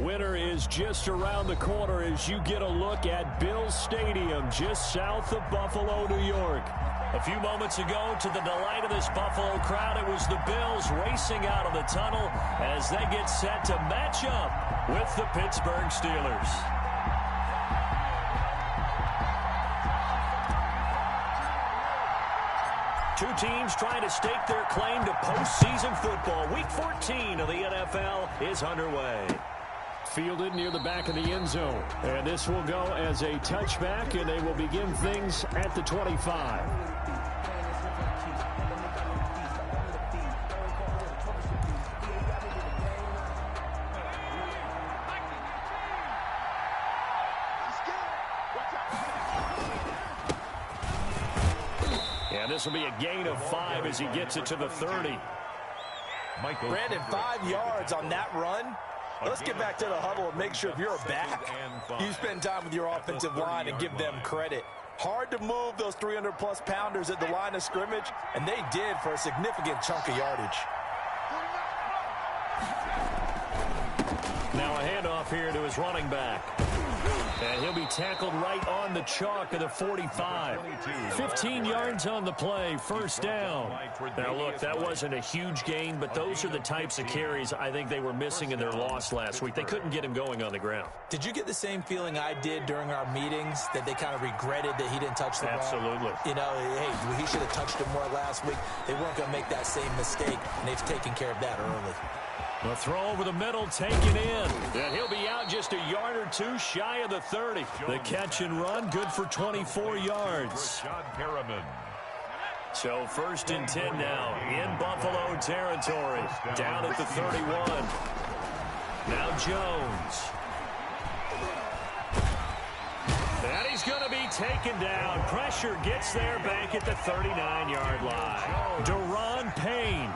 winter is just around the corner as you get a look at Bills Stadium just south of Buffalo, New York. A few moments ago, to the delight of this Buffalo crowd, it was the Bills racing out of the tunnel as they get set to match up with the Pittsburgh Steelers. Two teams trying to stake their claim to postseason football. Week 14 of the NFL is underway. Fielded near the back of the end zone. And this will go as a touchback, and they will begin things at the 25. This will be a gain of 5 as he gets it to the 30. Brandon, 5 yards on that run. Let's get back to the huddle and make sure if you're a back, you spend time with your offensive line and give them credit. Hard to move those 300-plus pounders at the line of scrimmage, and they did for a significant chunk of yardage. Now a handoff here to his running back. And he'll be tackled right on the chalk of the 45. 15 yards on the play, first down. Now, look, that wasn't a huge gain, but those are the types of carries I think they were missing in their loss last week. They couldn't get him going on the ground. Did you get the same feeling I did during our meetings, that they kind of regretted that he didn't touch the ball? Absolutely. You know, hey, he should have touched it more last week. They weren't going to make that same mistake, and they've taken care of that early. The throw over the middle taken in. And he'll be out just a yard or two shy of the 30. The catch and run, good for 24 yards. So first and 10 now in Buffalo territory. Down at the 31. Now Jones. And he's going to be taken down. Pressure gets there back at the 39-yard line. Deron Payne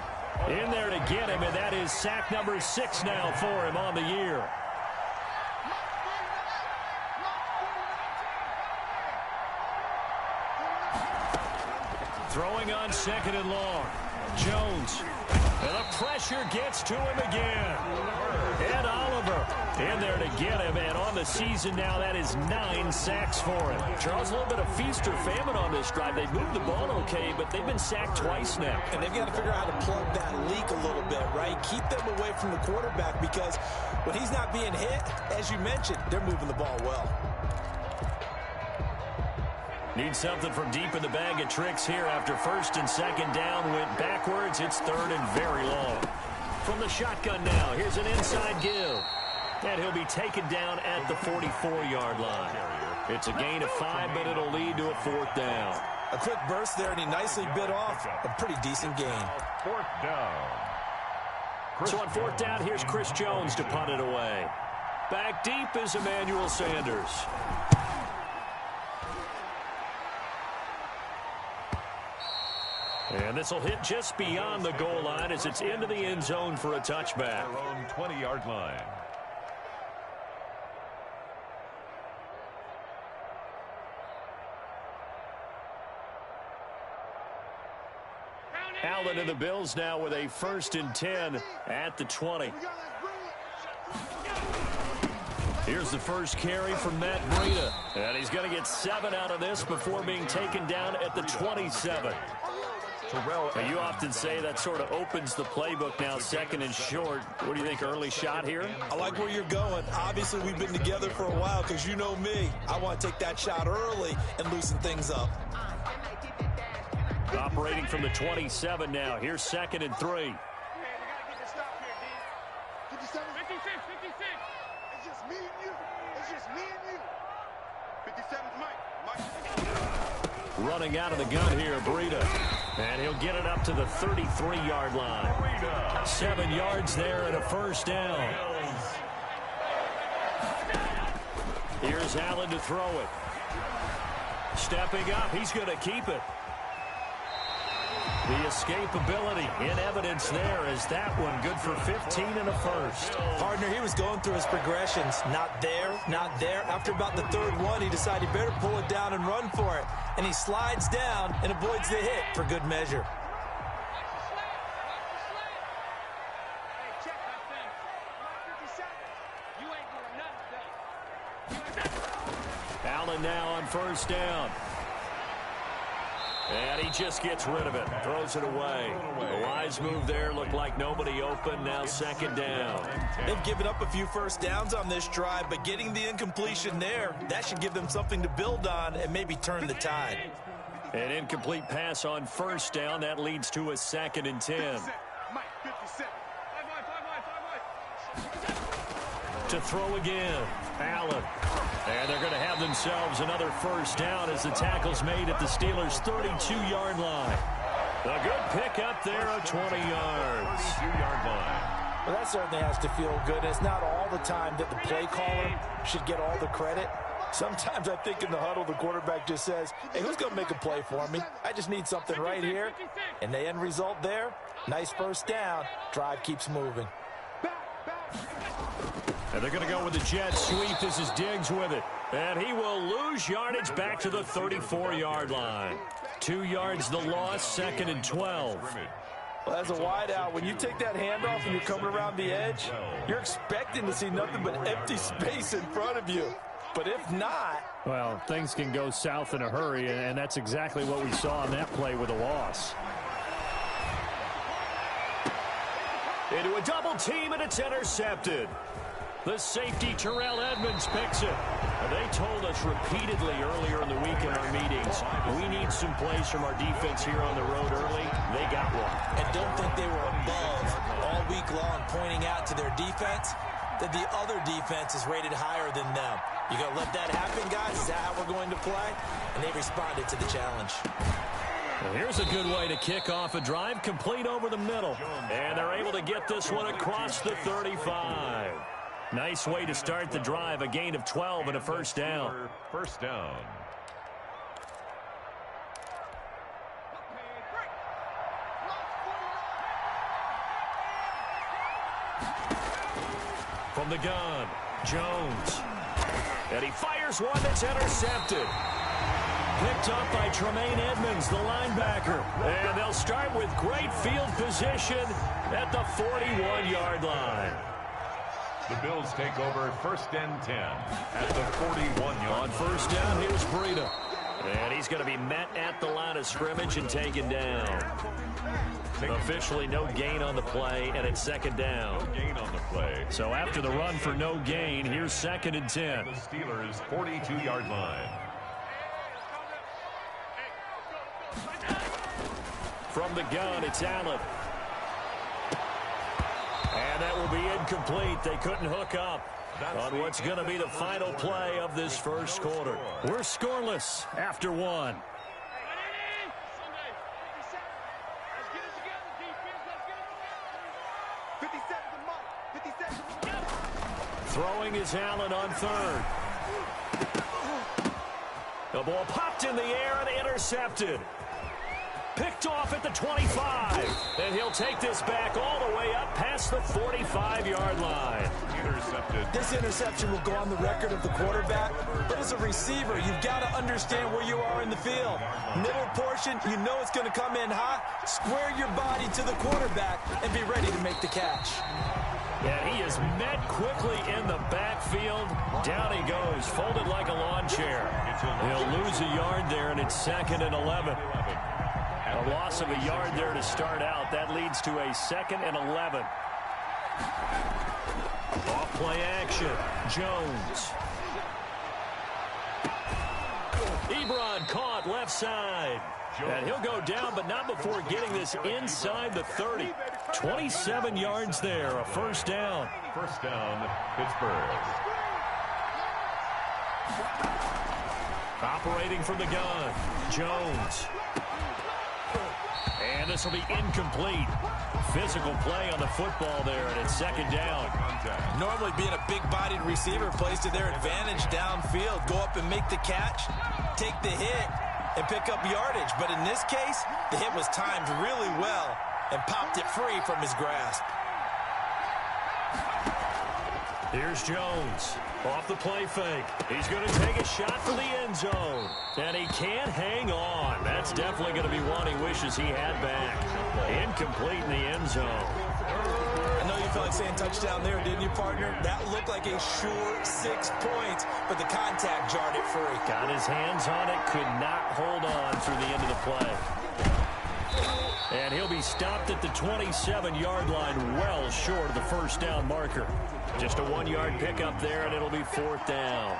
in there to get him, and that is sack number 6 now for him on the year. Throwing on second and long. Jones. And the pressure gets to him again. Ed Oliver in there to get him, and on the season now, that is 9 sacks for him. Charles, a little bit of feast or famine on this drive. They moved the ball okay, but they've been sacked twice now. And they've got to figure out how to plug that leak a little bit, right? Keep them away from the quarterback, because when he's not being hit, as you mentioned, they're moving the ball well. Need something from deep in the bag of tricks here after first and second down went backwards. It's third and very long. From the shotgun now, here's an inside give. And he'll be taken down at the 44-yard line. It's a gain of 5, but it'll lead to a 4th down. A quick burst there, and he nicely bit off a pretty decent gain. 4th down. So on 4th down, here's Chris Jones to punt it away. Back deep is Emmanuel Sanders. And this will hit just beyond the goal line as it's into the end zone for a touchback. Their own 20-yard line. Allen and the Bills now with a first and 10 at the 20. Here's the first carry from Matt Breida. And he's going to get 7 out of this before being taken down at the 27. Now, you often say that sort of opens the playbook now, second and short. What do you think, early shot here? I like where you're going. Obviously, we've been together for a while because you know me. I want to take that shot early and loosen things up. Operating from the 27 now. Here's second and 3. 56. It's just me and you. It's just me and you. 57's Mike. Running out of the gun here, Breida. And he'll get it up to the 33-yard line. 7 yards there and a first down. Here's Allen to throw it. Stepping up, he's going to keep it. The escapability in evidence there as that one good for 15 and a first. Partner, he was going through his progressions. Not there, not there. After about the third one, he decided he better pull it down and run for it. And he slides down and avoids the hit for good measure. Allen now on first down. And he just gets rid of it. Throws it away. The wise move there. Looked like nobody open. Now second down. They've given up a few first downs on this drive, but getting the incompletion there, that should give them something to build on and maybe turn the tide. An incomplete pass on first down. That leads to a 2nd and 10. To throw again. Allen. And they're going to have themselves another first down as the tackle's made at the Steelers' 32-yard line. A good pickup there of 20 yards. 32-yard line. Well, that certainly has to feel good. It's not all the time that the play caller should get all the credit. Sometimes I think in the huddle, the quarterback just says, hey, who's going to make a play for me? I just need something right here. And the end result there, nice first down. Drive keeps moving. And they're going to go with the jet sweep. This is Diggs with it. And he will lose yardage back to the 34-yard line. 2 yards the loss, 2nd and 12. Well, as a wideout, when you take that handoff and you're coming around the edge, you're expecting to see nothing but empty space in front of you. But if not... Well, things can go south in a hurry, and that's exactly what we saw on that play with a loss. Into a double team, and it's intercepted. The safety, Terrell Edmonds, picks it. And they told us repeatedly earlier in the week in our meetings, we need some plays from our defense here on the road early. They got one. And don't think they were above all week long, pointing out to their defense that the other defense is rated higher than them. You going to let that happen, guys? Is that how we're going to play? And they responded to the challenge. Well, here's a good way to kick off a drive, complete over the middle. And they're able to get this one across the 35. Nice way to start the drive, a gain of 12 and a first down. First down. From the gun, Jones. And he fires one that's intercepted. Picked up by Tremaine Edmonds, the linebacker. And they'll start with great field position at the 41-yard line. The Bills take over 1st and 10 at the 41-yard line. On first down, here's Breida. And he's going to be met at the line of scrimmage and taken down. Officially no gain on the play, and it's 2nd down. No gain on the play. So after the run for no gain, here's 2nd and 10. The Steelers' 42-yard line. From the gun, it's Allen. And that will be incomplete. They couldn't hook up on what's going to be the final play of this first quarter. We're scoreless after one. Throwing is Allen on third. The ball popped in the air and intercepted. Picked off at the 25. And he'll take this back all the way up past the 45-yard line. Intercepted. This interception will go on the record of the quarterback, but as a receiver, you've got to understand where you are in the field. Middle portion, you know it's going to come in hot. Square your body to the quarterback and be ready to make the catch. And he is met quickly in the backfield. Down he goes, folded like a lawn chair. He'll lose a yard there, and it's 2nd and 11. A loss of a yard there to start out. That leads to a 2nd and 11. Off play action. Jones. Ebron caught left side. And he'll go down, but not before getting this inside the 30. 27 yards there, a first down. First down, Pittsburgh. Operating from the gun, Jones. And this will be incomplete. Physical play on the football there, and it's 2nd down. Normally being a big-bodied receiver plays to their advantage downfield. Go up and make the catch, take the hit, and pick up yardage. But in this case, the hit was timed really well and popped it free from his grasp. Here's Jones. Off the play fake. He's going to take a shot for the end zone. And he can't hang on. That's definitely going to be one he wishes he had back. Incomplete in the end zone. I know you've felt like saying touchdown there, didn't you, partner? That looked like a sure 6 points, but the contact jarred it free. Got his hands on it, could not hold on through the end of the play. And he'll be stopped at the 27-yard line, well short of the first down marker. Just a 1-yard pickup there, and it'll be 4th down.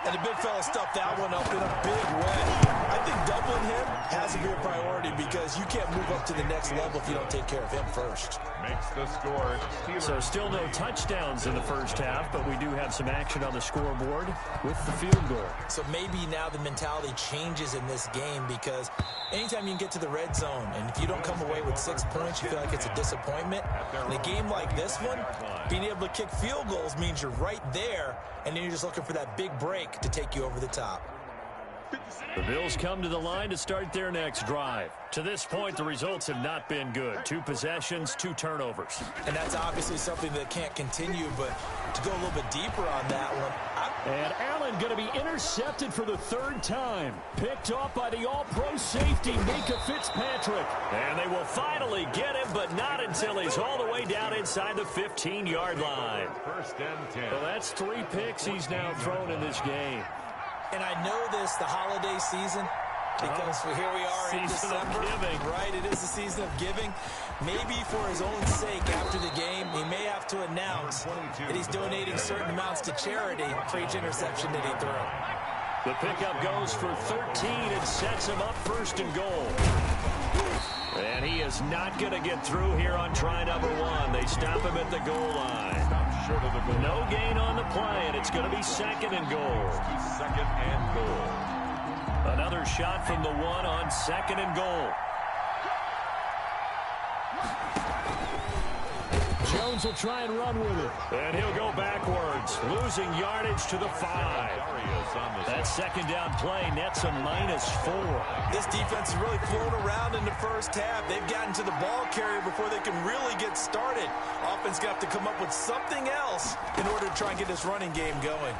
And the big fella stuffed that one up in a big way. I think doubling him has to be a priority because you can't move up to the next level if you don't take care of him first. Makes the score. So still no touchdowns in the first half, but we do have some action on the scoreboard with the field goal. So maybe now the mentality changes in this game because anytime you can get to the red zone, and if you don't come away with 6 points, you feel like it's a disappointment. In a game like this one, being able to kick field goals means you're right there, and then you're just looking for that big break to take you over the top. The Bills come to the line to start their next drive. To this point, the results have not been good. 2 possessions, 2 turnovers. And that's obviously something that can't continue, but to go a little bit deeper on that one. And Allen going to be intercepted for the 3rd time. Picked off by the all-pro safety, Mika Fitzpatrick. And they will finally get him, but not until he's all the way down inside the 15-yard line. First and 10. Well, that's 3 picks he's now thrown in this game. And I know this, the holiday season, because here we are in December. Right, it is the season of giving. Maybe for his own sake after the game, he may have to announce that he's donating certain amounts to charity for each interception that he threw. The pickup goes for 13 and sets him up 1st and goal. And he is not going to get through here on try number 1. They stop him at the goal line. Short of the goal. No gain on the play, and it's going to be 2nd and goal. 2nd and goal. Another shot from the 1 on 2nd and goal. Jones will try and run with it. And he'll go backwards, losing yardage to the 5. That 2nd down play nets a -4. This defense has really flown around in the first half. They've gotten to the ball carrier before they can really get started. Offense got to come up with something else in order to try and get this running game going.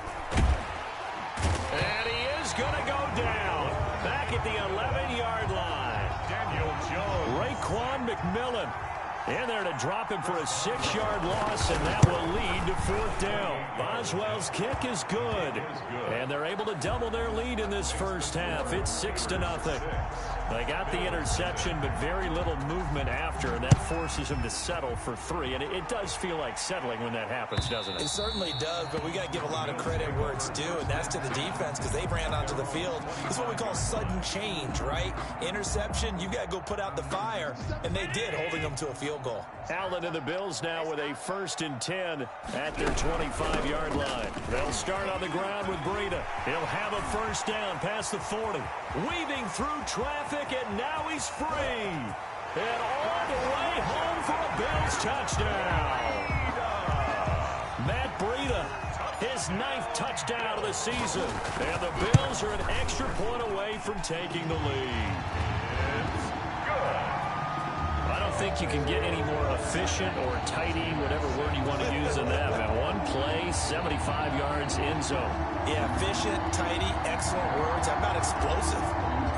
And he is going to go down. Back at the 11-yard line. Daniel Jones. Raekwon McMillan in there to drop him for a 6-yard loss, and that will lead to 4th down. Boswell's kick is good. And they're able to double their lead in this first half. It's 6-0. They got the interception, but very little movement after, and that forces them to settle for 3. And it does feel like settling when that happens, doesn't it? It certainly does, but we got to give a lot of credit where it's due, and that's to the defense because they ran onto the field. It's what we call sudden change, right? Interception, you got to go put out the fire, and they did, holding them to a field goal. Allen and the Bills now with a 1st and 10 at their 25-yard line. They'll start on the ground with Breida. He'll have a 1st down past the 40. Weaving through traffic, and now he's free. And all the way home for a Bills touchdown. Matt Breida, his 9th touchdown of the season. And the Bills are an extra point away from taking the lead. It's good. I don't think you can get any more efficient or tidy, whatever word you want to use than that, man. 1 play, 75 yards, end zone. Yeah, efficient, tidy, excellent words. How about explosive?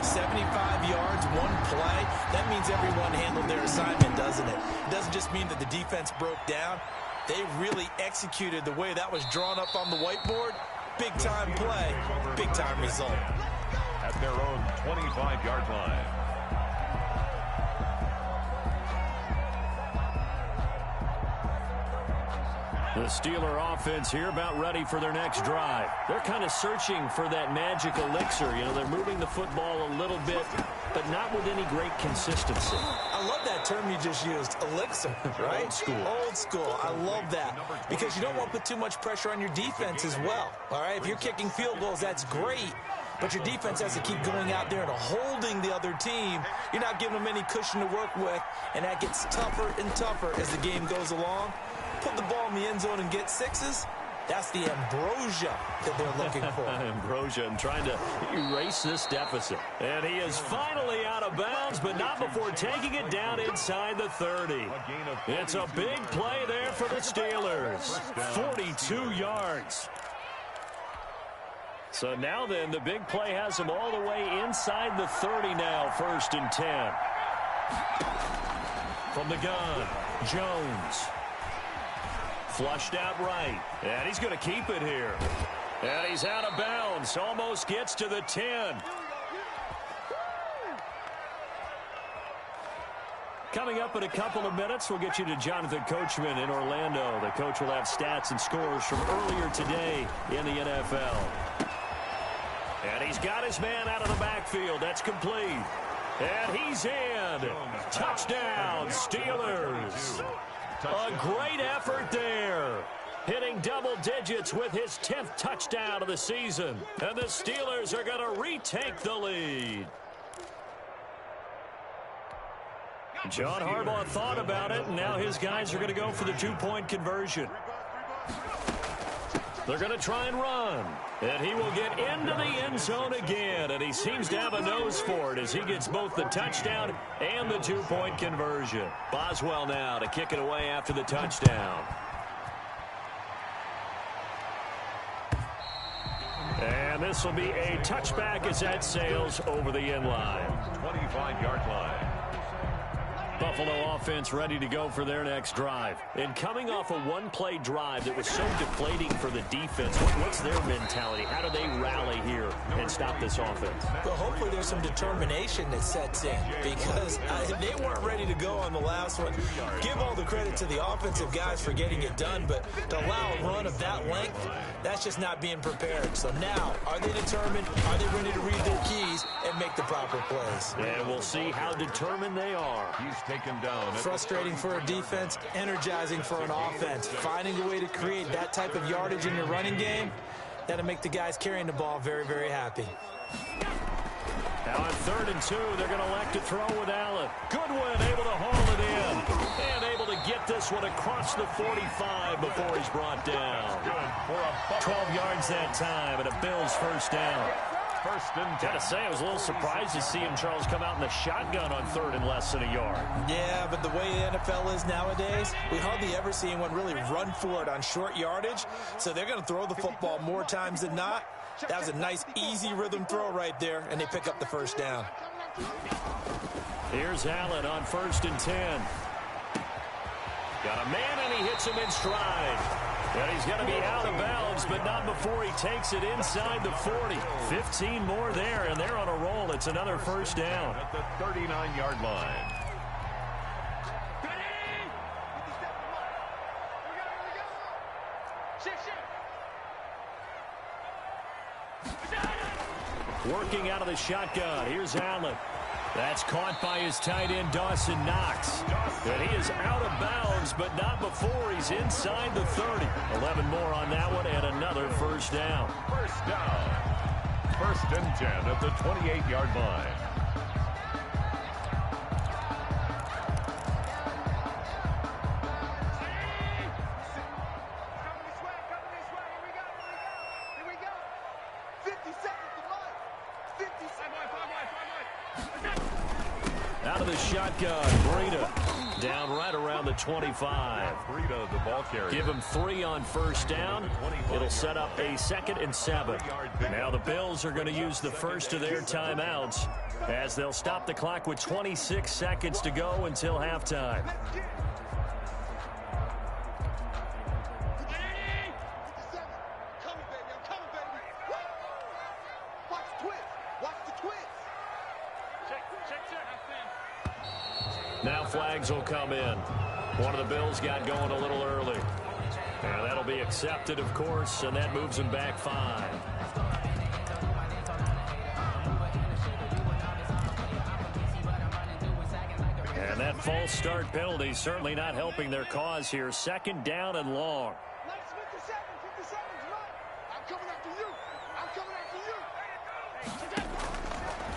75 yards, 1 play. That means everyone handled their assignment, doesn't it? It doesn't just mean that the defense broke down. They really executed the way that was drawn up on the whiteboard. Big-time play, big-time result. At their own 25-yard line. The Steeler offense here about ready for their next drive. They're kind of searching for that magic elixir. You know, they're moving the football a little bit, but not with any great consistency. I love that term you just used, elixir, right? Old school. Old school. I love that because you don't want to put too much pressure on your defense as well, all right? If you're kicking field goals, that's great, but your defense has to keep going out there and holding the other team. You're not giving them any cushion to work with, and that gets tougher and tougher as the game goes along. Put the ball in the end zone and get 6s. That's the ambrosia that they're looking for. Ambrosia and trying to erase this deficit. And he is finally out of bounds, but not before taking it down inside the 30. It's a big play there for the Steelers. 42 yards. So now then, the big play has him all the way inside the 30 now, 1st and 10. From the gun, Jones. Flushed out right. And he's going to keep it here. And he's out of bounds. Almost gets to the 10. Coming up in a couple of minutes, we'll get you to Jonathan Coachman in Orlando. The coach will have stats and scores from earlier today in the NFL. And he's got his man out of the backfield. That's complete. And he's in. Touchdown, Steelers. A great effort there. Hitting double digits with his 10th touchdown of the season. And the Steelers are going to retake the lead. John Harbaugh thought about it, and now his guys are going to go for the two-point conversion. They're going to try and run. And he will get into the end zone again, and he seems to have a nose for it as he gets both the touchdown and the two-point conversion. Boswell now to kick it away after the touchdown. And this will be a touchback as that sails over the end line. 25-yard line. Buffalo offense ready to go for their next drive. And coming off a one-play drive that was so deflating for the defense, what's their mentality? How do they rally here and stop this offense? Well, hopefully there's some determination that sets in because they weren't ready to go on the last one. Give all the credit to the offensive guys for getting it done, but to allow a run of that length, that's just not being prepared. So now, are they determined? Are they ready to read their keys and make the proper plays? And we'll see how determined they are. He's taken down. Frustrating for a defense, energizing for an offense. Finding a way to create that type of yardage in your running game, that'll make the guys carrying the ball very, very happy. Now on 3rd and 2, they're going to elect to throw with Allen. Goodwin able to haul it in. And able to get this one across the 45 before he's brought down. 12 yards that time, and a Bills first down. First and 10. Gotta say, I was a little surprised to see him, Charles, come out in the shotgun on 3rd and less than a yard. Yeah, but the way the NFL is nowadays, we hardly ever see anyone really run for it on short yardage. So they're going to throw the football more times than not. That was a nice, easy rhythm throw right there, and they pick up the first down. Here's Allen on 1st and 10. Got a man, and he hits him in stride. And he's going to be out of bounds, but not before he takes it inside the 40. 15 more there, and they're on a roll. It's another first down. At the 39-yard line. Working out of the shotgun. Here's Allen. That's caught by his tight end, Dawson Knox. And he is out of bounds, but not before he's inside the 30. 11 more on that one, and another first down. First down. 1st and 10 at the 28-yard line. Out of the shotgun, Breida down right around the 25. Breida, the ball carrier. Give him 3 on first down. It'll set up a 2nd and 7. Now the Bills are going to use the first of their timeouts as they'll stop the clock with 26 seconds to go until halftime. Now flags will come in. One of the Bills got going a little early. And that'll be accepted, of course, and that moves him back 5. And that false start penalty certainly not helping their cause here. 2nd down and long.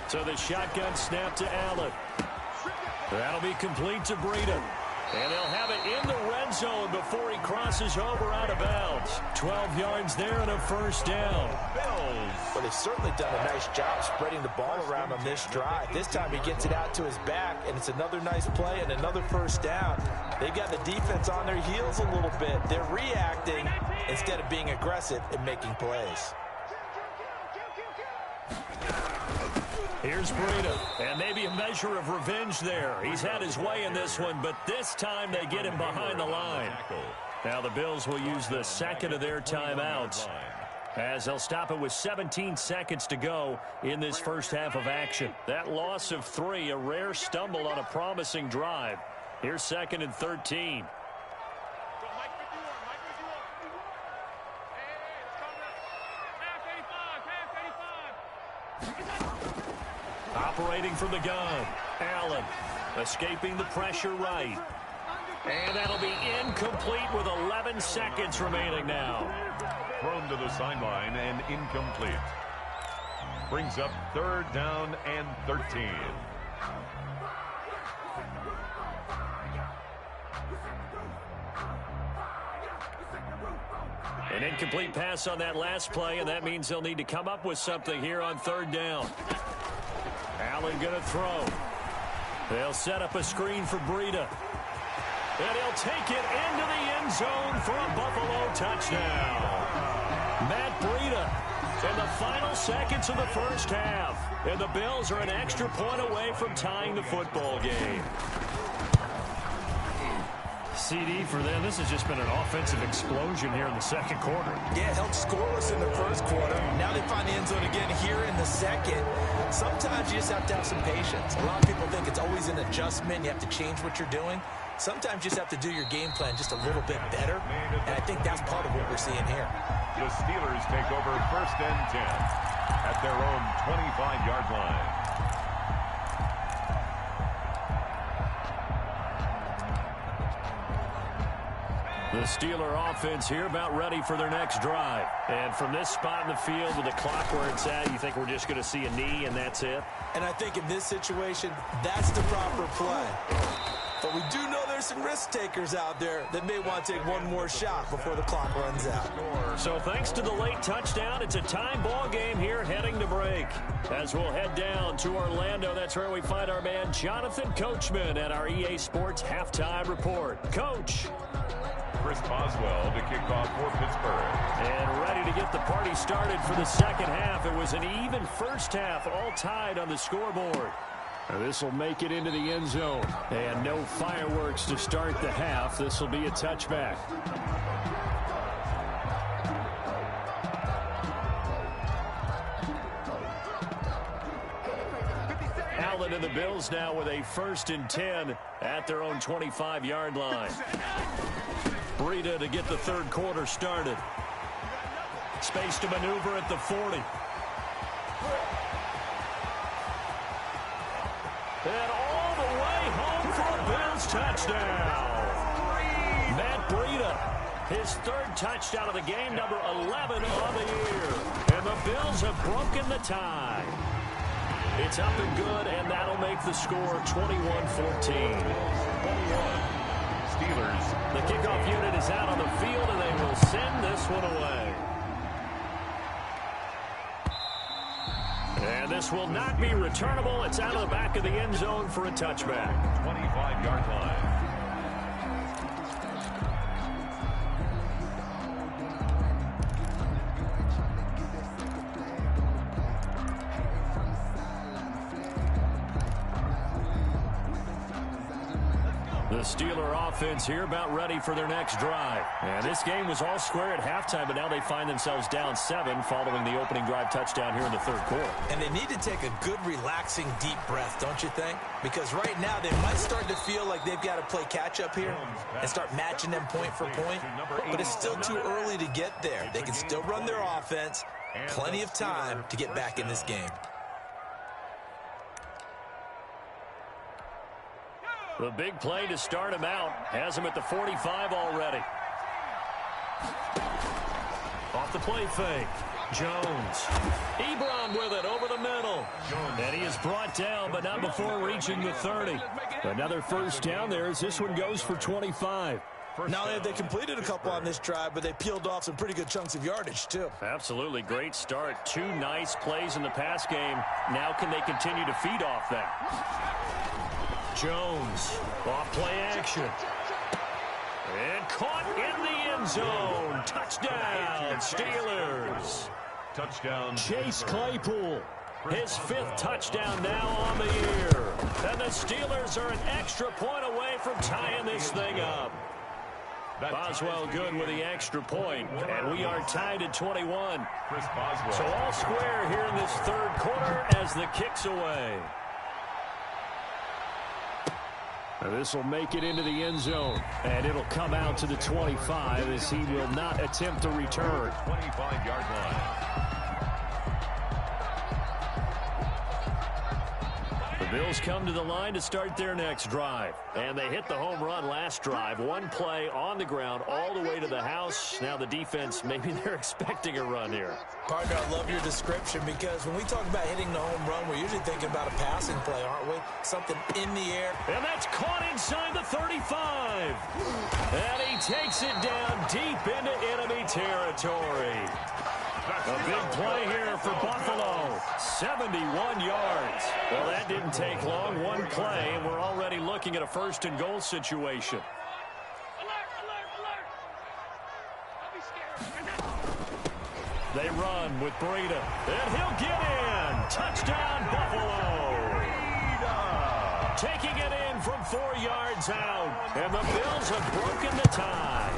So the shotgun snap to Allen. That'll be complete to Breida. And they'll have it in the red zone before he crosses over out of bounds. 12 yards there and a first down. But they've certainly done a nice job spreading the ball around on this drive. This time he gets it out to his back, and it's another nice play and another first down. They've got the defense on their heels a little bit. They're reacting instead of being aggressive and making plays. Here's Breida, and maybe a measure of revenge there. He's had his way in this one, but this time they get him behind the line. Now the Bills will use the second of their timeouts, as they'll stop it with 17 seconds to go in this first half of action. That loss of 3, a rare stumble on a promising drive. Here's 2nd and 13. Operating from the gun, Allen escaping the pressure right. And that'll be incomplete with 11 seconds remaining now. Thrown to the sideline and incomplete. Brings up 3rd down and 13. An incomplete pass on that last play, and that means they'll need to come up with something here on 3rd down. Allen going to throw. They'll set up a screen for Breida. And he'll take it into the end zone for a Buffalo touchdown. Matt Breida in the final seconds of the first half. And the Bills are an extra point away from tying the football game. CD for them. This has just been an offensive explosion here in the second quarter. Yeah, held scoreless in the first quarter. Now they find the end zone again here in the second. Sometimes you just have to have some patience. A lot of people think it's always an adjustment. You have to change what you're doing. Sometimes you just have to do your game plan just a little bit better. And I think that's part of what we're seeing here. The Steelers take over 1st and 10 at their own 25-yard line. The Steeler offense here about ready for their next drive. And from this spot in the field with the clock where it's at, you think we're just going to see a knee and that's it? And I think in this situation, that's the proper play. But we do know there's some risk takers out there that may want to take one more shot before the clock runs out. So thanks to the late touchdown, it's a time ball game here heading to break. As we'll head down to Orlando, that's where we find our man Jonathan Coachman at our EA Sports Halftime Report. Coach. Chris Boswell to kick off for Pittsburgh. And ready to get the party started for the second half. It was an even first half, all tied on the scoreboard. This will make it into the end zone. And no fireworks to start the half. This will be a touchback. Allen and the Bills now with a 1st and 10 at their own 25-yard line. Breida to get the third quarter started. Space to maneuver at the 40. And all the way home for a Bills touchdown. Matt Breida, his 3rd touchdown of the game, number 11 on the year. And the Bills have broken the tie. It's up and good, and that'll make the score 21-14. Steelers. The kickoff unit is out on the field, and they will send this one away. And this will not be returnable. It's out of the back of the end zone for a touchback. 25-yard line. The Steeler offense here about ready for their next drive. And this game was all square at halftime, but now they find themselves down 7 following the opening drive touchdown here in the third quarter. And they need to take a good, relaxing, deep breath, don't you think? Because right now they might start to feel like they've got to play catch-up here and start matching them point for point. But it's still too early to get there. They can still run their offense. Plenty of time to get back in this game. The big play to start him out has him at the 45 already. Off the play fake. Jones. Ebron with it over the middle. And he is brought down, but not before reaching the 30. Another first down there as this one goes for 25. Not only have they completed a couple on this drive, but they peeled off some pretty good chunks of yardage, too. Absolutely. Great start. 2 nice plays in the pass game. Now can they continue to feed off that? Jones, off play action. And caught in the end zone. Touchdown, Steelers. Touchdown. Chase Claypool, his 5th touchdown now on the year. And the Steelers are an extra point away from tying this thing up. Boswell good with the extra point, and we are tied at 21. Chris Boswell. So all square here in this third quarter as the kick's away. This will make it into the end zone, and it'll come out to the 25 as he will not attempt to return. 25-yard line. The Bills come to the line to start their next drive. And they hit the home run last drive. One play on the ground all the way to the house. Now the defense, maybe they're expecting a run here. Partner, I love your description because when we talk about hitting the home run, we're usually thinking about a passing play, aren't we? Something in the air. And that's caught inside the 35. And he takes it down deep into enemy territory. A big play here for Buffalo. 71 yards. Well, that didn't take long. One play, and we're already looking at a first and goal situation. They run with Breida, and he'll get in. Touchdown, Buffalo. Taking it in from 4 yards out, and the Bills have broken the tie.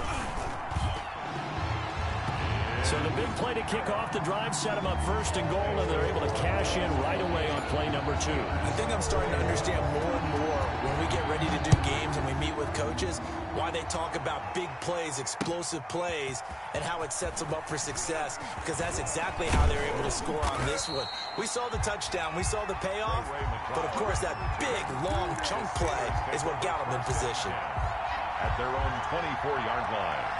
So the big play to kick off the drive set them up first and goal, and they're able to cash in right away on play number 2. I think I'm starting to understand more and more when we get ready to do games and we meet with coaches why they talk about big plays, explosive plays, and how it sets them up for success, because that's exactly how they're able to score on this one. We saw the touchdown. We saw the payoff. But, of course, that big, long chunk play is what got them in position. At their own 24-yard line.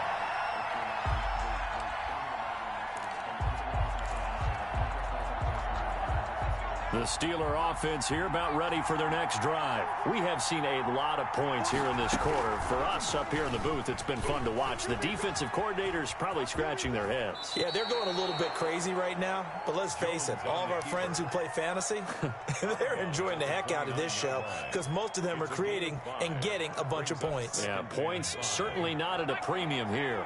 The Steeler offense here about ready for their next drive. We have seen a lot of points here in this quarter. For us up here in the booth, it's been fun to watch. The defensive coordinators probably scratching their heads. Yeah, they're going a little bit crazy right now. But let's face it, all of our friends who play fantasy, they're enjoying the heck out of this show because most of them are creating and getting a bunch of points. Yeah, points certainly not at a premium here.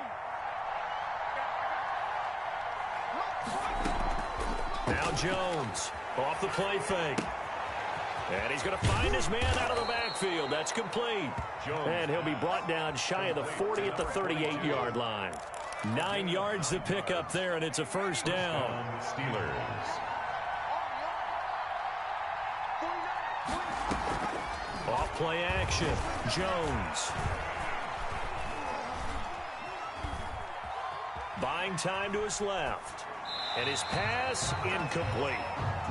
Now Jones. Off the play fake. And he's going to find his man out of the backfield. That's complete. And he'll be brought down shy of the 40 at the 38-yard line. 9 yards to pick up there, and it's a first down. Steelers. Off play action. Jones. Buying time to his left. And his pass incomplete.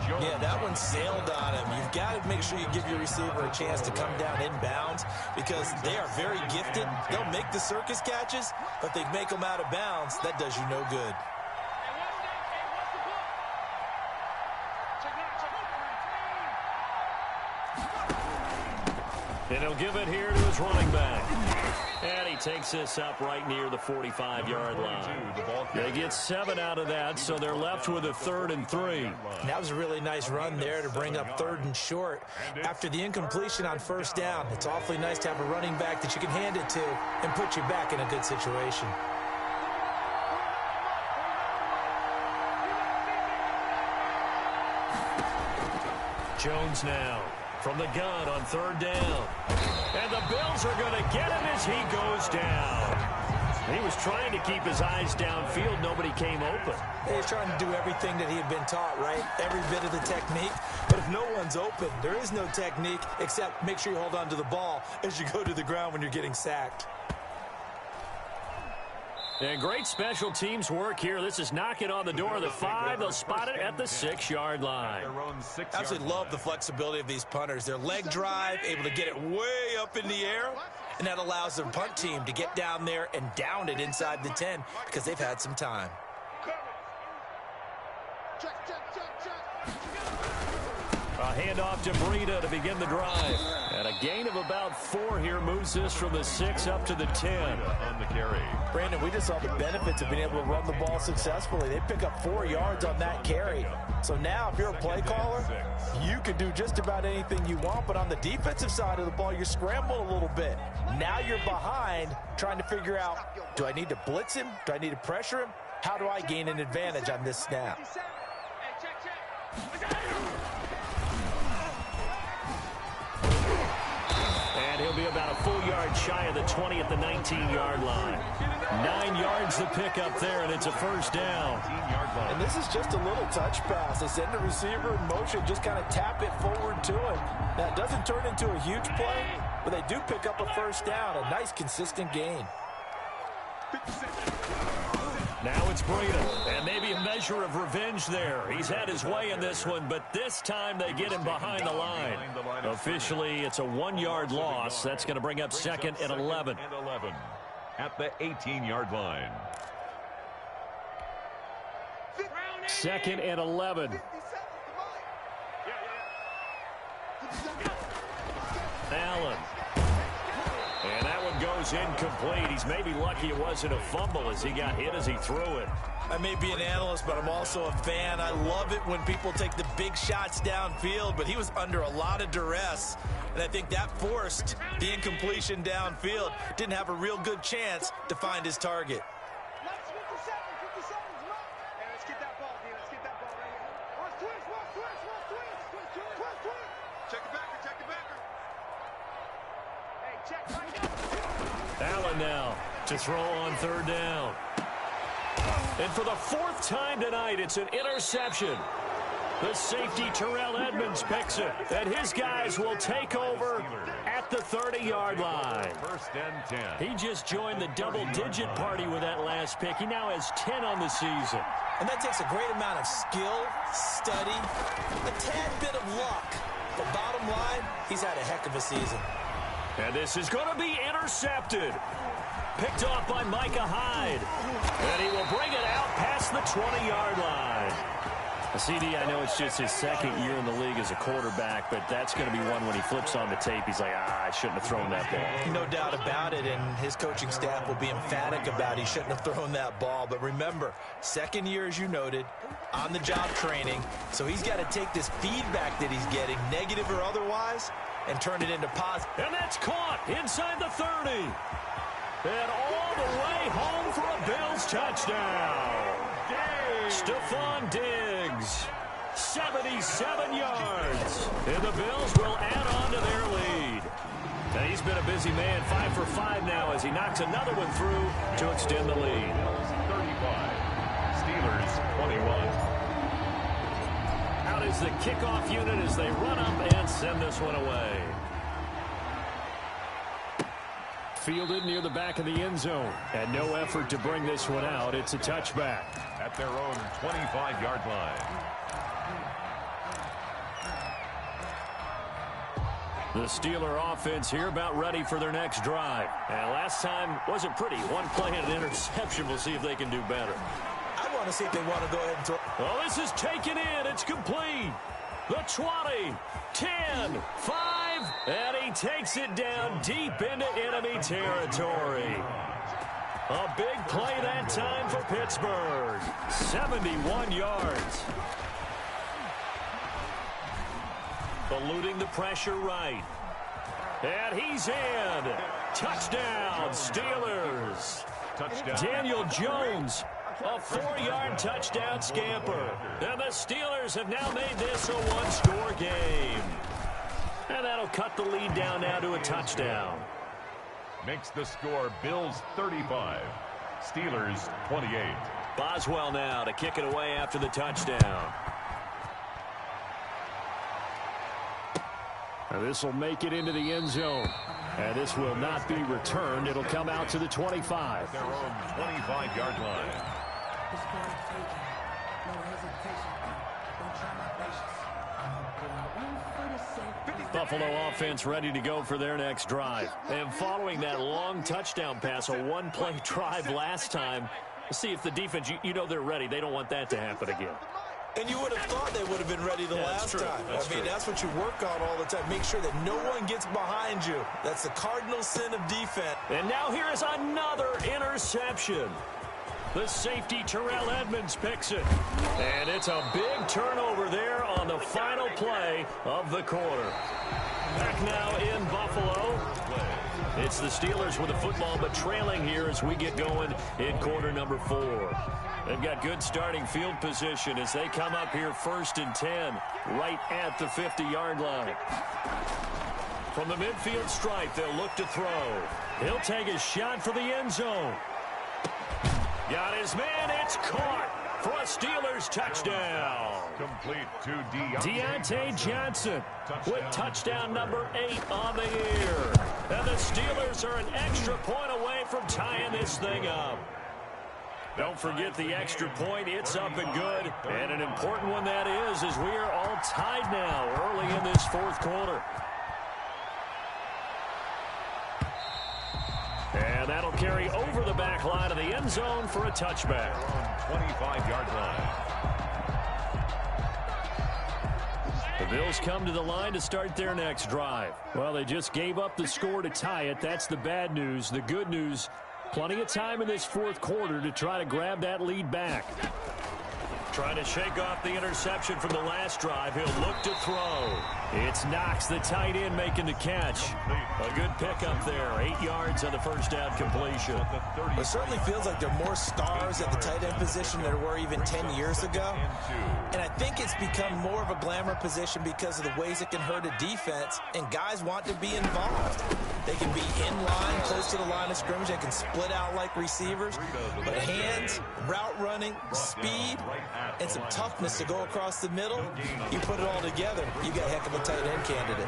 Yeah, that one sailed on him. You've got to make sure you give your receiver a chance to come down inbounds because they are very gifted. They'll make the circus catches, but they make them out of bounds. That does you no good. And he'll give it here to his running back. And he takes this up right near the 45-yard line. They get 7 out of that, so they're left with a 3rd and 3. That was a really nice run there to bring up 3rd and short. After the incompletion on first down, it's awfully nice to have a running back that you can hand it to and put you back in a good situation. Jones now from the gun on 3rd down. And the Bills are going to get him as he goes down. He was trying to keep his eyes downfield. Nobody came open. He was trying to do everything that he had been taught, right? Every bit of the technique. But if no one's open, there is no technique except make sure you hold on to the ball as you go to the ground when you're getting sacked. And great special teams work here. This is knocking on the door of the 5. They'll spot it at the 6-yard line. Absolutely love the flexibility of these punters. Their leg drive, able to get it way up in the air, and that allows their punt team to get down there and down it inside the 10 because they've had some time. A handoff to Breida to begin the drive. And a gain of about 4 here moves this from the 6 up to the 10. On the carry. Brandon, we just saw the benefits of being able to run the ball successfully. They pick up 4 yards on that carry. So now if you're a play caller, you can do just about anything you want. But on the defensive side of the ball, you're scrambling a little bit. Now you're behind trying to figure out, do I need to blitz him? Do I need to pressure him? How do I gain an advantage on this snap? And he'll be about a full yard shy of the 20 at the 19-yard line. 9 yards to pick up there, and it's a first down. And this is just a little touch pass. They send the receiver in motion, just kind of tap it forward to him. Now, it doesn't turn into a huge play, but they do pick up a first down. A nice, consistent gain. Now it's Breida, and maybe a measure of revenge there. He's had his way in this one, but this time they get him behind the line. Officially, it's a 1-yard loss. That's going to bring up 2nd and 11. At the 18-yard line. 2nd and 11. Allen. And that one goes incomplete. He's maybe lucky it wasn't a fumble as he got hit as he threw it. I may be an analyst, but I'm also a fan. I love it when people take the big shots downfield, but he was under a lot of duress, and I think that forced the incompletion downfield. Didn't have a real good chance to find his target. Allen now to throw on 3rd down. And for the 4th time tonight, it's an interception. The safety, Terrell Edmonds, picks it. And his guys will take over at the 30-yard line. 1st and 10. He just joined the double-digit party with that last pick. He now has 10 on the season. And that takes a great amount of skill, study, a tad bit of luck. But bottom line, he's had a heck of a season. And this is going to be intercepted. Picked off by Micah Hyde. And he will bring it out past the 20-yard line. CD, I know it's just his 2nd year in the league as a quarterback, but that's going to be one when he flips on the tape. He's like, I shouldn't have thrown that ball. No doubt about it, and his coaching staff will be emphatic about he shouldn't have thrown that ball. But remember, 2nd year, as you noted, on-the-job training, so he's got to take this feedback that he's getting, negative or otherwise, and turn it into positive. And that's caught inside the 30. And all the way home for a Bills touchdown. Stephon Diggs, 77 yards. And the Bills will add on to their lead. Now, he's been a busy man, 5 for 5 now as he knocks another one through to extend the lead. 35, Steelers 21. Out is the kickoff unit as they run up and send this one away. Fielded near the back of the end zone. And no effort to bring this one out. It's a touchback. At their own 25-yard line. The Steeler offense here about ready for their next drive. And last time wasn't pretty. One play and an interception. We'll see if they can do better. I want to see if they want to go ahead and throw. Well, this is taken in. It's complete. The 20, 10, 5, and he takes it down deep into enemy territory. A big play that time for Pittsburgh. 71 yards. Eluding the pressure right. And he's in. Touchdown, Steelers. Touchdown. Daniel Jones, a 4-yard touchdown scamper. And the Steelers have now made this a one-score game. And that'll cut the lead down now to a touchdown. Makes the score Bills 35, Steelers 28. Boswell now to kick it away after the touchdown. And this will make it into the end zone. And this will not be returned. It'll come out to the 25. Their own 25-yard line. Buffalo offense ready to go for their next drive. And following that long touchdown pass, a one-play drive last time, see if the defense, you know they're ready. They don't want that to happen again. And you would have thought they would have been ready the last time. I mean, that's what you work on all the time. Make sure that no one gets behind you. That's the cardinal sin of defense. And now here is another interception. The safety, Terrell Edmonds, picks it. And it's a big turnover there on the final play of the quarter. Back now in Buffalo. It's the Steelers with the football, but trailing here as we get going in quarter number 4. They've got good starting field position as they come up here 1st and 10, right at the 50-yard line. From the midfield stripe, they'll look to throw. He'll take his shot for the end zone. Got his man. It's caught for a Steelers touchdown. Complete to Deontay Johnson with touchdown number 8 on the year. And the Steelers are an extra point away from tying this thing up. Don't forget the extra point. It's up and good. And an important one that is, as we are all tied now early in this fourth quarter. And that'll carry over the back line of the end zone for a touchback. 25-yard line. The Bills come to the line to start their next drive. Well, they just gave up the score to tie it. That's the bad news. The good news, plenty of time in this fourth quarter to try to grab that lead back. Trying to shake off the interception from the last drive. He'll look to throw. It's Knox, the tight end, making the catch. A good pickup there. 8 yards on the first down completion. It certainly feels like there are more stars at the tight end position than there were even 10 years ago. And I think it's become more of a glamour position because of the ways it can hurt a defense, and guys want to be involved. They can be in line, close to the line of scrimmage. They can split out like receivers. But hands, route running, speed, and some toughness to go across the middle, you put it all together, you got a heck of a tight end candidate.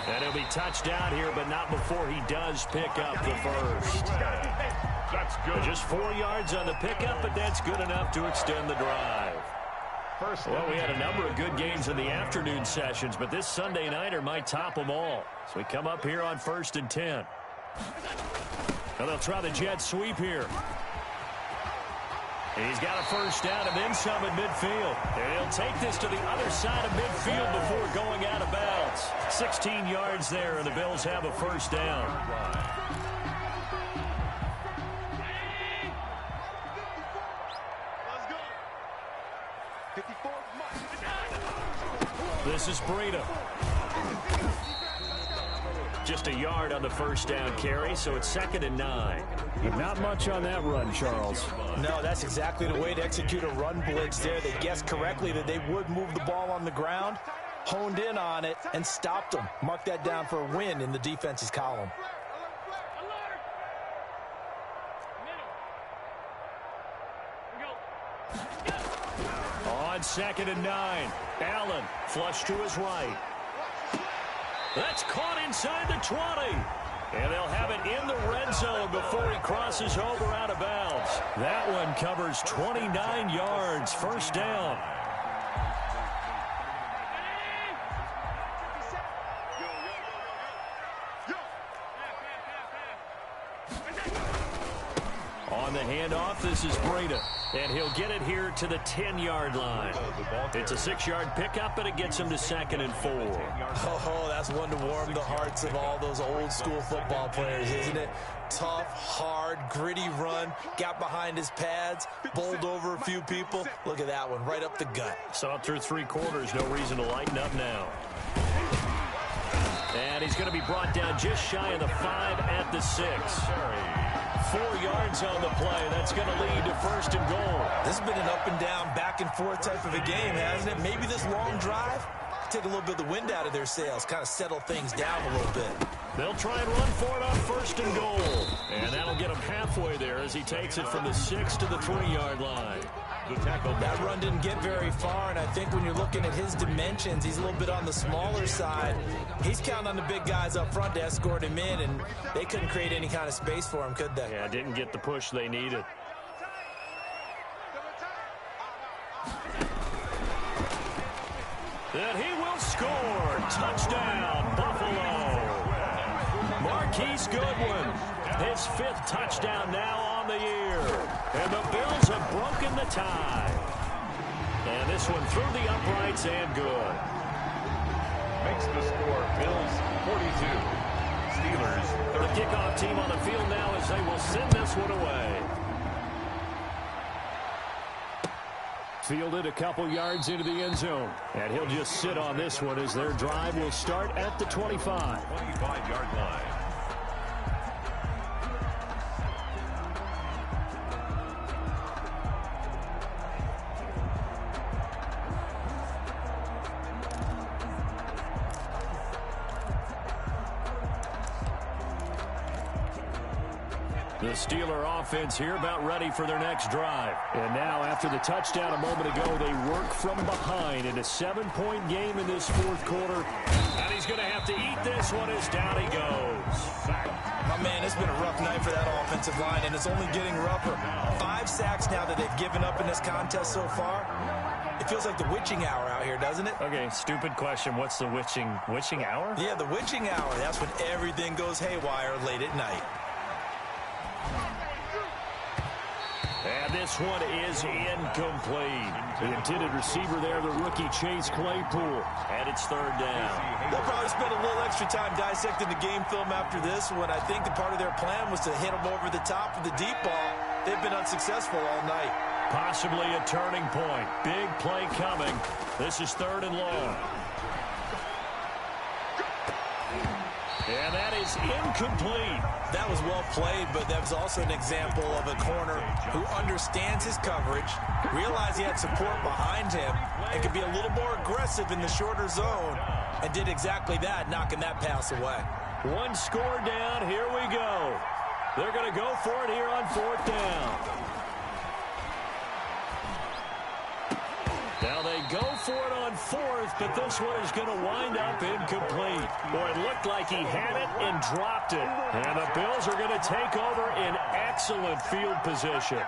And he'll be touched down here, but not before he does pick up the first. That's good. Just 4 yards on the pickup, but that's good enough to extend the drive. Well, we had a number of good games in the afternoon sessions, but this Sunday nighter might top them all. So we come up here on 1st and 10. And they'll try the jet sweep here. He's got a first down and then some at midfield. And he'll take this to the other side of midfield before going out of bounds. 16 yards there, and the Bills have a first down. This is Breida. Just a yard on the first down carry, so it's 2nd and 9. Not much on that run, Charles. No, that's exactly the way to execute a run blitz there. They guessed correctly that they would move the ball on the ground, honed in on it, and stopped them. Mark that down for a win in the defense's column. On 2nd and 9, Allen flush to his right. That's caught inside the 20. And they'll have it in the red zone before he crosses over out of bounds. That one covers 29 yards. First down. On the handoff, this is Breida. And he'll get it here to the 10-yard line. It's a 6-yard pickup, but it gets him to 2nd and 4. Oh, that's one to warm the hearts of all those old-school football players, isn't it? Tough, hard, gritty run. Got behind his pads, bowled over a few people. Look at that one, right up the gut. Saw it through 3 quarters. No reason to lighten up now. And he's going to be brought down just shy of the 5 at the 6. 4 yards on the play. That's going to lead to 1st and goal. This has been an up and down, back and forth type of a game, hasn't it? Maybe this long drive take a little bit of the wind out of their sails, kind of settle things down a little bit. They'll try and run for it on 1st and goal. And that'll get him halfway there as he takes it from the 6 to the 3-yard line. That run didn't get very far, and I think when you're looking at his dimensions, he's a little bit on the smaller side. He's counting on the big guys up front to escort him in, and they couldn't create any kind of space for him, could they? Yeah, didn't get the push they needed. And he will score. Touchdown, Buffalo. Marquise Goodwin, his 5th touchdown now on the year. And the Bills have broken the tie. And this one through the uprights and good. Makes the score Bills 42. Steelers 30. The kickoff team on the field now as they will send this one away. Fielded a couple yards into the end zone. And he'll just sit on this one as their drive will start at the 25. 25-yard line. The Steeler offense here about ready for their next drive. And now, after the touchdown a moment ago, they work from behind in a 7-point game in this fourth quarter. And he's going to have to eat this one as down he goes. My man, it's been a rough night for that offensive line, and it's only getting rougher. 5 sacks now that they've given up in this contest so far. It feels like the witching hour out here, doesn't it? Okay, stupid question. What's the witching hour? Yeah, the witching hour. That's when everything goes haywire late at night. And this one is incomplete. The intended receiver there, the rookie Chase Claypool. And it's third down. They'll probably spend a little extra time dissecting the game film after this one. I think the part of their plan was to hit them over the top with the deep ball. They've been unsuccessful all night. Possibly a turning point. Big play coming. This is third and long. And that is incomplete. That was well played, but that was also an example of a corner who understands his coverage, realized he had support behind him, and could be a little more aggressive in the shorter zone, and did exactly that, knocking that pass away. One score down. Here we go. They're going to go for it here on fourth down. Now they go for it on fourth, but this one is going to wind up incomplete. Boy, it looked like he had it and dropped it. And the Bills are going to take over in excellent field position.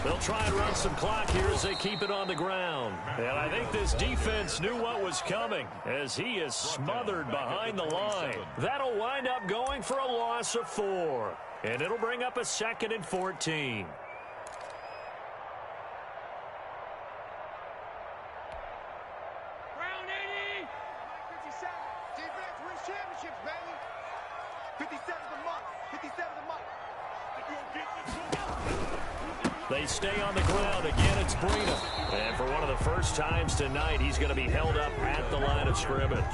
They'll try and run some clock here as they keep it on the ground. And I think this defense knew what was coming as he is smothered behind the line. That'll wind up going for a loss of 4. And it'll bring up a 2nd and 14. Brown 80. 57. Defense wins championships, baby. 57 the month. 57 the month. They stay on the ground. Again, it's Breida. And for one of the first times tonight, he's going to be held up at the line of scrimmage.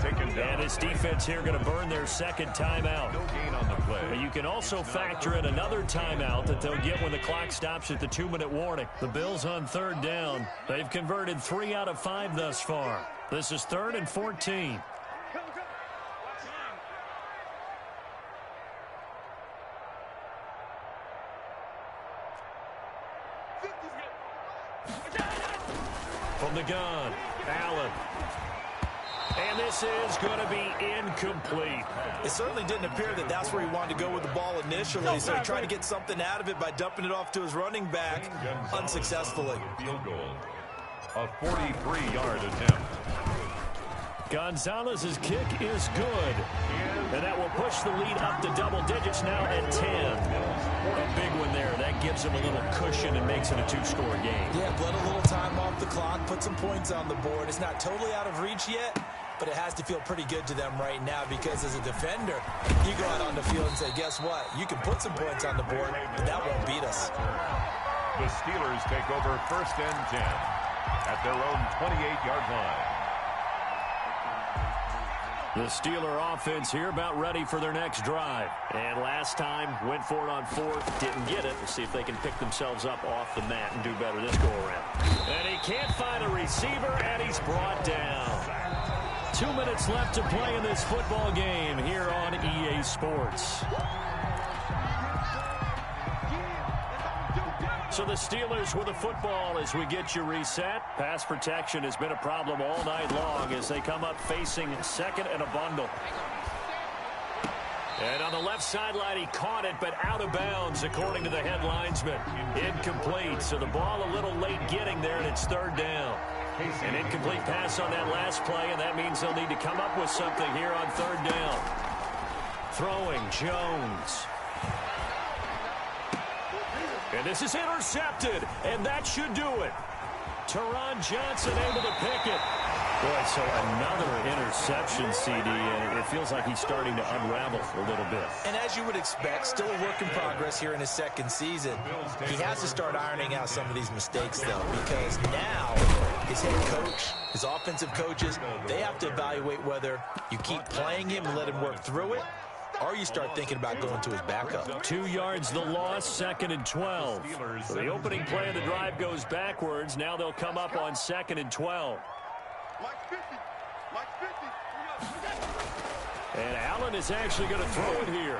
And his defense here going to burn their second timeout. No gain on the play. You can also factor in another timeout that they'll get when the clock stops at the 2-minute warning. The Bills on third down. They've converted 3 out of 5 thus far. This is 3rd and 14. From the gun, Allen. And this is going to be incomplete. It certainly didn't appear that that's where he wanted to go with the ball initially, so he tried to get something out of it by dumping it off to his running back unsuccessfully. Field goal. A 43-yard attempt. Gonzalez's kick is good. And that will push the lead up to double digits now at 10. A big one there. That gives him a little cushion and makes it a 2-score game. Yeah, let a little time off the clock, put some points on the board. It's not totally out of reach yet, but it has to feel pretty good to them right now because as a defender, you go out on the field and say, guess what? You can put some points on the board, but that won't beat us. The Steelers take over 1st and 10 at their own 28-yard line. The Steeler offense here about ready for their next drive. And last time, went for it on 4th, didn't get it. We'll see if they can pick themselves up off the mat and do better this go-around. And he can't find a receiver, and he's brought down. 2 minutes left to play in this football game here on EA Sports. So the Steelers with the football as we get you reset. Pass protection has been a problem all night long as they come up facing 2nd and a bundle. And on the left sideline, he caught it, but out of bounds, according to the head linesman. Incomplete, so the ball a little late getting there, and it's 3rd down. An incomplete pass on that last play, and that means they'll need to come up with something here on 3rd down. Throwing, Jones. And this is intercepted, and that should do it. Teron Johnson able to pick it. Boy, so another interception, CD, and it feels like he's starting to unravel a little bit. And as you would expect, still a work in progress here in his 2nd season. He has to start ironing out some of these mistakes, though, because now his head coach, his offensive coaches, they have to evaluate whether you keep playing him and let him work through it, or you start thinking about going to his backup. 2 yards the loss, 2nd and 12. So the opening play of the drive goes backwards. Now they'll come up on 2nd and 12. Mike 50. Mike 50. And Allen is actually going to throw it here.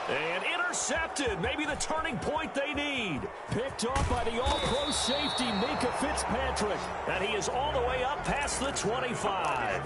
And intercepted. Maybe the turning point they need. Picked off by the all-pro safety, Mika Fitzpatrick. And he is all the way up past the 25.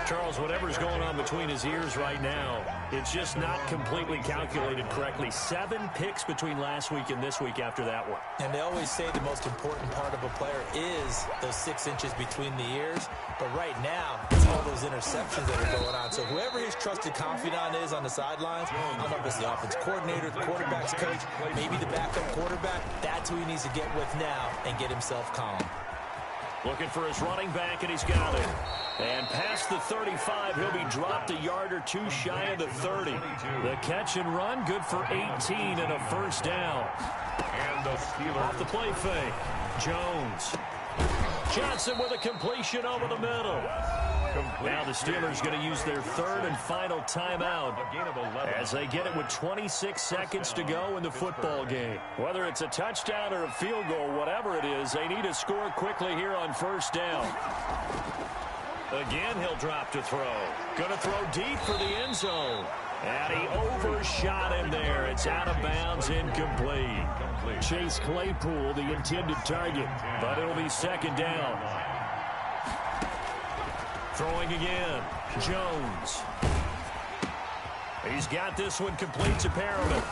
Charles, whatever's going on between his ears right now, it's just not completely calculated correctly. 7 picks between last week and this week after that one. And they always say the most important part of a player is those 6 inches between the ears. But right now, it's all those interceptions that are going on. So whoever his trusted confidant is on the sidelines, I don't know if it's the offense coordinator, the quarterback's coach, maybe the backup quarterback, that's who he needs to get with now and get himself calm. Looking for his running back, and he's got it. And past the 35, he'll be dropped a yard or 2 shy of the 30. The catch and run, good for 18 and a first down. And the Steelers. Off the play fake. Jones. Johnson with a completion over the middle. Now the Steelers going to use their 3rd and final timeout as they get it with 26 seconds to go in the football game. Whether it's a touchdown or a field goal, whatever it is, they need to score quickly here on first down. Again, he'll drop to throw. Going to throw deep for the end zone. And he overshot him there. It's out of bounds, incomplete. Chase Claypool, the intended target, but it'll be 2nd down. Throwing again, Jones. He's got this one complete to Perriman.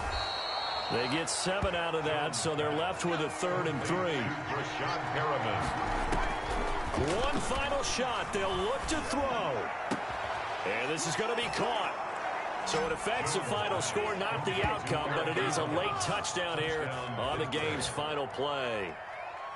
They get 7 out of that, so they're left with a 3rd and 3. Rashad Perriman. One final shot. They'll look to throw. And this is going to be caught. So it affects the final score, not the outcome, but it is a late touchdown here on the game's final play.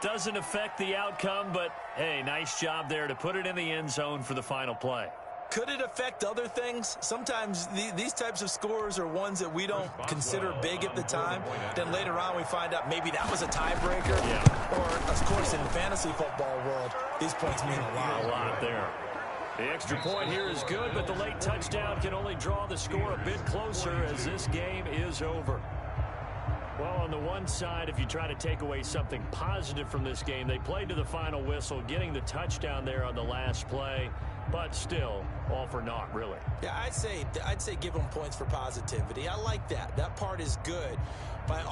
Doesn't affect the outcome, but, hey, nice job there to put it in the end zone for the final play. Could it affect other things? Sometimes these types of scores are ones that we don't consider big at the time. Then later on we find out maybe that was a tiebreaker. Yeah. Or, of course, in the fantasy football world, these points mean a lot. A lot there. The extra point here is good, but the late touchdown can only draw the score a bit closer as this game is over. Well, on the one side, if you try to take away something positive from this game, they played to the final whistle, getting the touchdown there on the last play, but still, all for naught, really. Yeah, I'd say give them points for positivity. I like that. That part is good. By